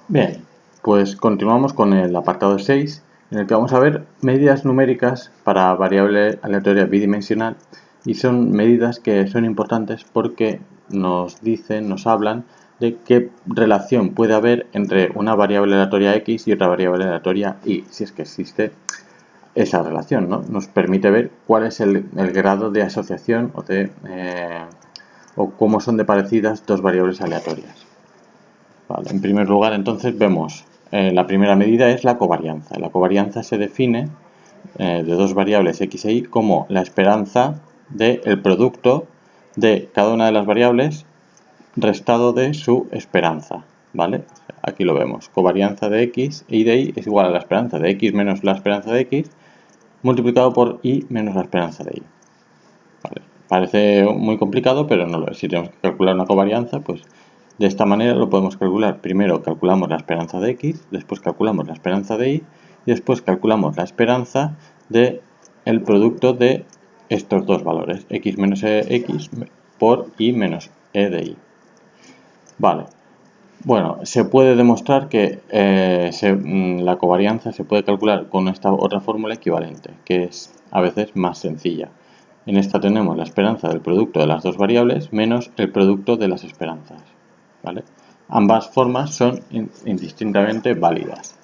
Bien, pues continuamos con el apartado 6, en el que vamos a ver medidas numéricas para variable aleatoria bidimensional, y son medidas que son importantes porque nos hablan de qué relación puede haber entre una variable aleatoria x y otra variable aleatoria y, si es que existe esa relación, ¿no? Nos permite ver cuál es el grado de asociación o cómo son de parecidas dos variables aleatorias. Vale, en primer lugar, entonces vemos la primera medida es la covarianza. La covarianza se define de dos variables x e y como la esperanza del producto de cada una de las variables restado de su esperanza. ¿Vale? Aquí lo vemos. Covarianza de x y de y es igual a la esperanza de x menos la esperanza de x multiplicado por y menos la esperanza de y. Vale. Parece muy complicado, pero no lo es. Si tenemos que calcular una covarianza, pues de esta manera lo podemos calcular. Primero calculamos la esperanza de x, después calculamos la esperanza de y, y después calculamos la esperanza de el producto de estos dos valores, x menos x por y menos e de y. Vale. Bueno, se puede demostrar que la covarianza se puede calcular con esta otra fórmula equivalente, que es a veces más sencilla. En esta tenemos la esperanza del producto de las dos variables menos el producto de las esperanzas. ¿Vale? Ambas formas son indistintamente válidas.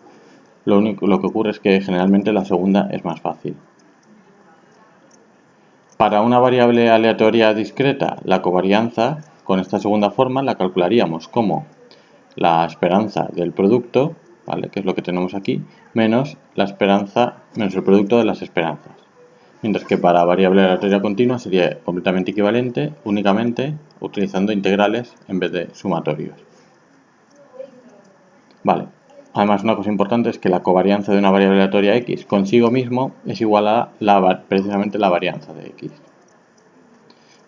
Lo que ocurre es que generalmente la segunda es más fácil. Para una variable aleatoria discreta, la covarianza con esta segunda forma la calcularíamos como la esperanza del producto, ¿vale? Que es lo que tenemos aquí, menos la esperanza, menos el producto de las esperanzas. Mientras que para variable aleatoria continua sería completamente equivalente, únicamente utilizando integrales en vez de sumatorios. Vale. Además, una cosa importante es que la covarianza de una variable aleatoria x consigo mismo es igual a precisamente la varianza de x.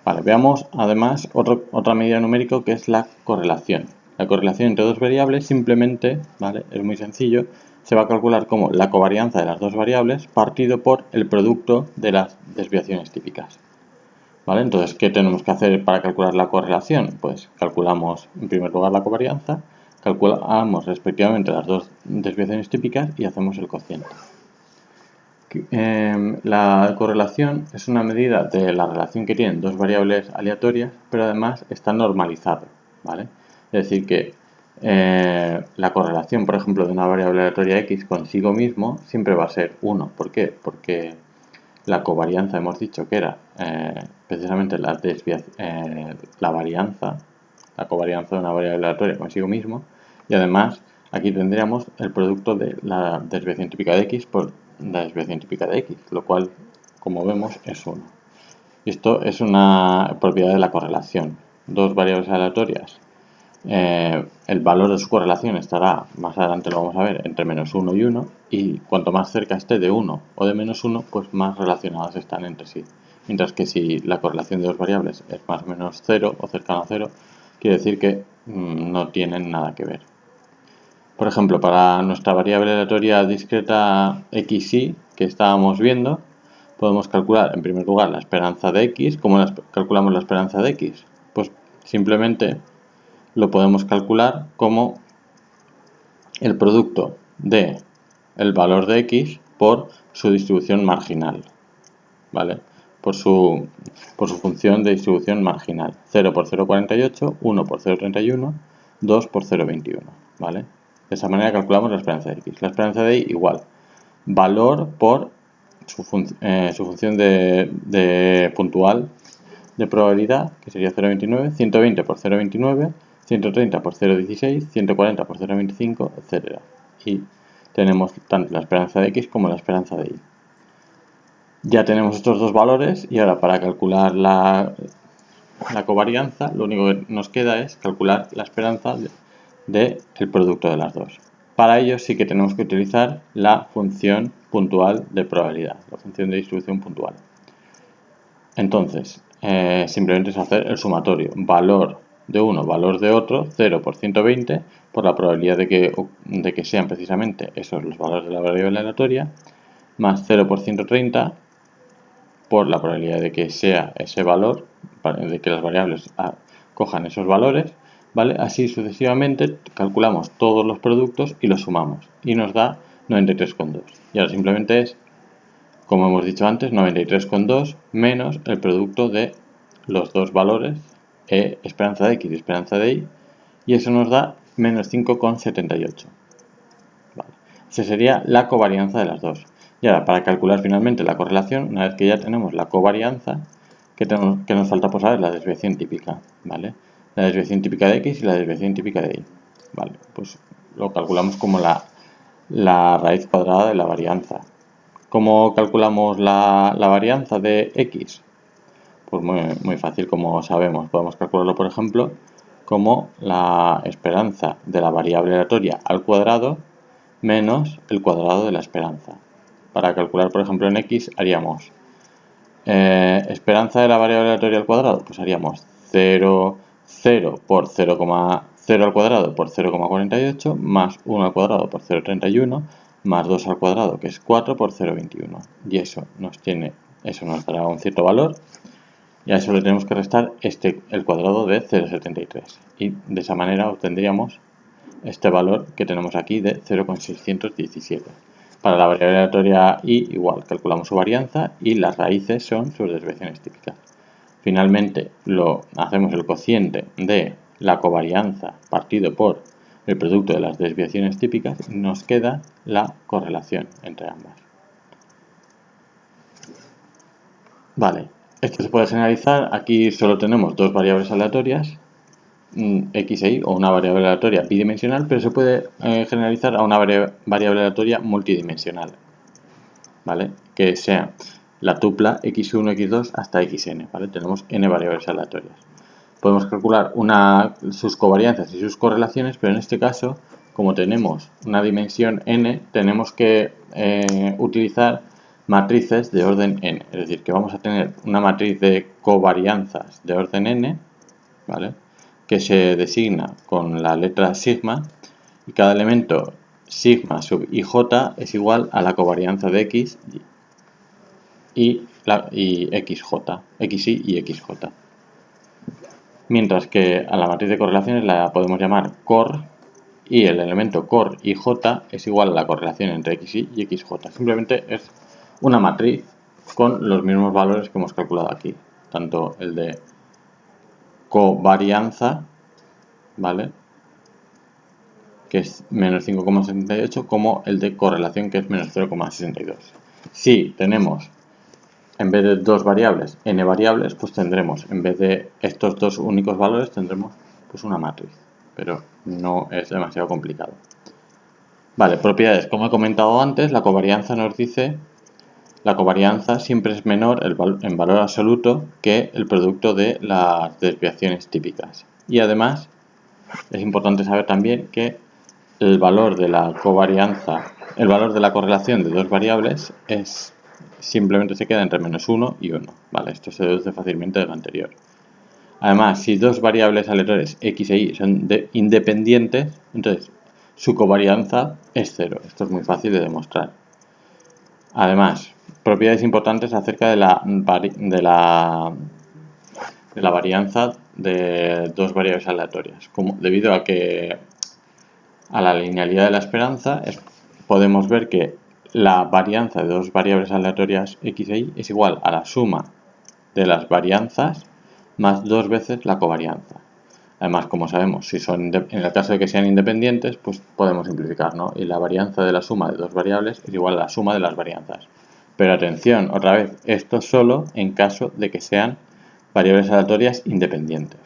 Vale, veamos además otra medida numérica que es la correlación. La correlación entre dos variables simplemente, ¿vale? Es muy sencillo, se va a calcular como la covarianza de las dos variables partido por el producto de las desviaciones típicas. ¿Vale? Entonces, ¿qué tenemos que hacer para calcular la correlación? Pues calculamos en primer lugar la covarianza, calculamos respectivamente las dos desviaciones típicas y hacemos el cociente. La correlación es una medida de la relación que tienen dos variables aleatorias, pero además está normalizado, ¿vale? Es decir que la correlación, por ejemplo, de una variable aleatoria x consigo mismo siempre va a ser 1. ¿Por qué? Porque la covarianza hemos dicho que era precisamente la varianza, la covarianza de una variable aleatoria consigo mismo, y además aquí tendríamos el producto de la desviación típica de x por la desviación típica de x, lo cual, como vemos, es 1. Y esto es una propiedad de la correlación. Dos variables aleatorias, el valor de su correlación estará, más adelante lo vamos a ver, entre menos 1 y 1, y cuanto más cerca esté de 1 o de menos 1, pues más relacionadas están entre sí. Mientras que si la correlación de dos variables es más o menos 0 o cercano a 0, quiere decir que no tienen nada que ver. Por ejemplo, para nuestra variable aleatoria discreta xy que estábamos viendo, podemos calcular en primer lugar la esperanza de x. ¿Cómo calculamos la esperanza de x? Pues simplemente lo podemos calcular como el producto de el valor de x por su distribución marginal, ¿vale? Por su función de distribución marginal. 0 por 0,48, 1 por 0,31, 2 por 0,21, ¿vale? De esa manera calculamos la esperanza de x. La esperanza de y igual valor por su función de puntual de probabilidad, que sería 0,29, 120 por 0,29, 130 por 0,16, 140 por 0,25, etc. Y tenemos tanto la esperanza de x como la esperanza de y. Ya tenemos estos dos valores y ahora para calcular la covarianza lo único que nos queda es calcular la esperanza del producto de las dos. Para ello sí que tenemos que utilizar la función puntual de probabilidad, la función de distribución puntual. Entonces, simplemente es hacer el sumatorio, valor de uno, valor de otro, 0 por 120, por la probabilidad de que sean precisamente esos los valores de la variable aleatoria, más 0 por 130, por la probabilidad de que sea ese valor, de que las variables cojan esos valores, ¿vale? Así sucesivamente calculamos todos los productos y los sumamos y nos da 93,2. Y ahora simplemente es, como hemos dicho antes, 93,2 menos el producto de los dos valores, esperanza de x y esperanza de y, y eso nos da menos 5,78. Vale. Esa sería la covarianza de las dos. Y ahora, para calcular finalmente la correlación, una vez que ya tenemos la covarianza, que nos falta por saber la desviación típica, ¿vale? La desviación típica de x y la desviación típica de y. Vale, pues lo calculamos como la raíz cuadrada de la varianza. ¿Cómo calculamos la varianza de x? Pues muy fácil, como sabemos. Podemos calcularlo, por ejemplo, como la esperanza de la variable aleatoria al cuadrado menos el cuadrado de la esperanza. Para calcular, por ejemplo, en x haríamos esperanza de la variable aleatoria al cuadrado, pues haríamos 0 por 0,0 al cuadrado por 0,48 más 1 al cuadrado por 0,31 más 2 al cuadrado, que es 4 por 0,21. Y eso nos dará un cierto valor. Y a eso le tenemos que restar el cuadrado de 0,73. Y de esa manera obtendríamos este valor que tenemos aquí de 0,617. Para la variable aleatoria y igual, calculamos su varianza y las raíces son sus desviaciones típicas. Finalmente hacemos el cociente de la covarianza partido por el producto de las desviaciones típicas y nos queda la correlación entre ambas. Vale, esto se puede generalizar. Aquí solo tenemos dos variables aleatorias, x e y, o una variable aleatoria bidimensional, pero se puede generalizar a una variable aleatoria multidimensional, ¿vale? Que sea la tupla x1, x2 hasta xn, ¿vale? Tenemos n variables aleatorias. Podemos calcular sus covarianzas y sus correlaciones, pero en este caso, como tenemos una dimensión n, tenemos que utilizar matrices de orden n. Es decir, que vamos a tener una matriz de covarianzas de orden n, ¿vale?, que se designa con la letra sigma, y cada elemento sigma sub ij es igual a la covarianza de x y xy y xj. Mientras que a la matriz de correlaciones la podemos llamar cor, y el elemento cor ij es igual a la correlación entre xy y xj. Simplemente es una matriz con los mismos valores que hemos calculado aquí, tanto el de covarianza, ¿vale?, que es menos 5,78, como el de correlación, que es menos 0,62. Si tenemos, en vez de dos variables, n variables, pues tendremos, en vez de estos dos únicos valores, tendremos pues una matriz, pero no es demasiado complicado. Vale, propiedades. Como he comentado antes, la covarianza nos dice, la covarianza siempre es menor en valor absoluto que el producto de las desviaciones típicas. Y además, es importante saber también que el valor de la covarianza, el valor de la correlación de dos variables simplemente se queda entre menos 1 y 1. Vale, esto se deduce fácilmente de lo anterior. Además, si dos variables aleatorias x e y son independientes, entonces su covarianza es 0. Esto es muy fácil de demostrar. Además, propiedades importantes acerca de la varianza de dos variables aleatorias. Debido a la linealidad de la esperanza, podemos ver que la varianza de dos variables aleatorias x e y es igual a la suma de las varianzas más dos veces la covarianza. Además, como sabemos, en el caso de que sean independientes, pues podemos simplificar, ¿no? Y la varianza de la suma de dos variables es igual a la suma de las varianzas. Pero atención, otra vez, esto solo en caso de que sean variables aleatorias independientes.